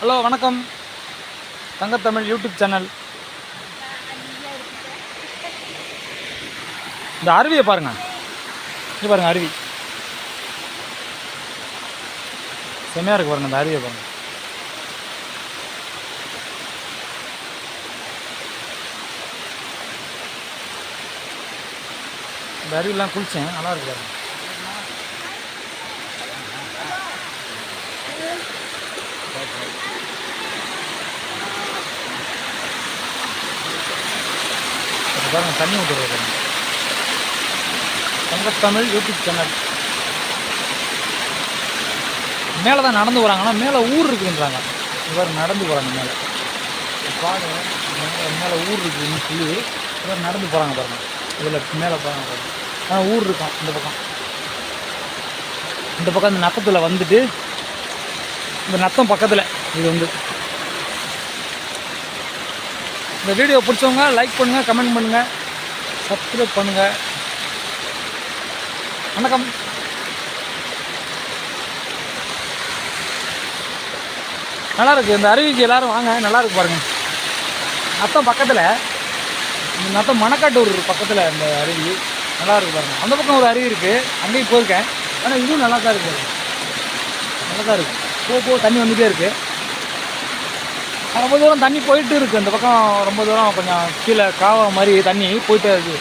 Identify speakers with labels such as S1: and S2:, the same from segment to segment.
S1: Hello வணக்கம். தங்கத்தமிழ் YouTube channel. இந்த அருவியை பாருங்க, இங்கே பாருங்க அருவி செம்மையாக இருக்கு பாருங்க. இந்த அருவியை பாருங்க. இந்த அருவியெல்லாம் குளிச்சேன், நல்லா இருக்கு பாருங்க. பாருங்க தண்ணி ஊற்றுறது பாருங்க. தங்கத்தமிழ் யூடியூப் சேனல். மேலே தான் நடந்து போகிறாங்கன்னா மேலே ஊர் இருக்குன்றாங்க. இவர் நடந்து போகிறாங்க மேலே பாருங்க. மேலே ஊர் இருக்குதுன்னு சொல்லி இவர் நடந்து போகிறாங்க பாருங்க. இதில் மேலே போகிறாங்க பாருங்க. ஆனால் ஊர் இருக்கும் இந்த பக்கம். இந்த பக்கம் இந்த நத்தத்தில் வந்துட்டு இந்த நத்தம் பக்கத்தில் இது வந்து. இந்த வீடியோ பிடிச்சவங்க லைக் பண்ணுங்கள், கமெண்ட் பண்ணுங்கள், சப்ஸ்கிரைப் பண்ணுங்கள். வணக்கம். நல்லாயிருக்கு இந்த அருவிக்கு எல்லோரும் வாங்க, நல்லாயிருக்கு பாருங்கள். நத்தம் பக்கத்தில் இந்த நத்தம் மணக்காட்டூர் பக்கத்தில் இந்த அருவி நல்லாயிருக்கு பாருங்கள். அந்த பக்கம் ஒரு அருவி இருக்குது, அங்கேயும் போயிருக்கேன். ஆனால் இதுவும் நல்லா தான் இருக்குது, நல்லா தான் இருக்குது. போக தண்ணி வந்துகிட்டே இருக்குது. ரொம்ப தூரம் தண்ணி போயிட்டு இருக்குது. இந்த பக்கம் ரொம்ப தூரம் கொஞ்சம் கீழே காவா மாதிரி தண்ணி போயிட்டே இருக்குது.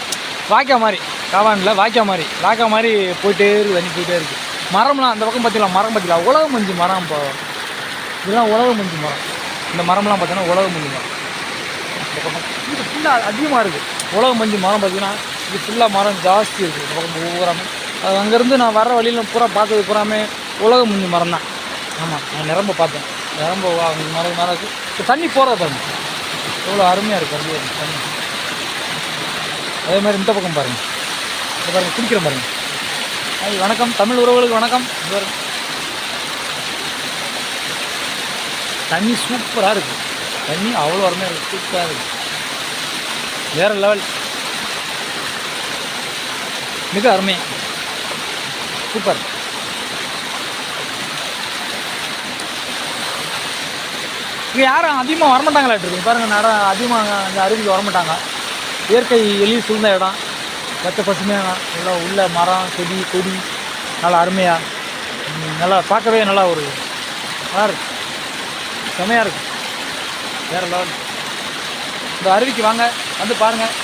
S1: வாய்க்கா மாதிரி, காவானில் வாய்க்கா மாதிரி போயிட்டே இருக்குது. தண்ணி போயிட்டே இருக்குது. மரம்லாம் அந்த பக்கம் பார்த்தீங்களா, மரம் பார்த்தீங்களா, உலக மஞ்சு மரம். இப்போ இதெல்லாம் உலக மஞ்சு மரம். இந்த மரம்லாம் பார்த்தீங்கன்னா உலக மஞ்சு மரம். இந்த பக்கம் இது ஃபுல்லாக அதிகமாக இருக்குது. உலக மஞ்சு மரம் பார்த்தீங்கன்னா இது ஃபுல்லாக மரம் ஜாஸ்தி இருக்குது. இந்த பக்கம் பூராமே அது அங்கேருந்து நான் வர வழியில் பூரா பார்த்தது பூராமே உலக மஞ்சு மரம் தான். ஆமாம், நான் நிரம்ப பார்த்தேன். நிரம்ப மரம் இருக்குது. இப்போ தண்ணி போகிறத பாருங்க, எவ்வளோ அருமையாக இருக்குது அது தண்ணி. அதே மாதிரி இந்த பக்கம் பாருங்கள், இந்த பாருங்கள் குடிக்கிற பாருங்கள். ஐய் வணக்கம், தமிழ் உறவுகளுக்கு வணக்கம். தண்ணி சூப்பராக இருக்குது. தண்ணி அவ்வளோ அருமையாக இருக்குது, சூப்பராக இருக்குது, வேறு லெவல், மிக அருமை, சூப்பர். இங்கே யாரும் அதிகமாக வரமாட்டாங்களாட்டு பாருங்கள். அதிகமாக அந்த அருவிக்கு வரமாட்டாங்க. இயற்கை எளிய சூழ்ந்த இடம், பச்சை பசுமையாக நல்லா உள்ள மரம் செடி கொடி நல்லா அருமையாக நல்லா பார்க்கவே நல்லா ஒரு நல்லா இருக்குது, செமையாக இருக்குது, வேறு லெவல். இந்த அருவிக்கு வாங்க, வந்து பாருங்கள்.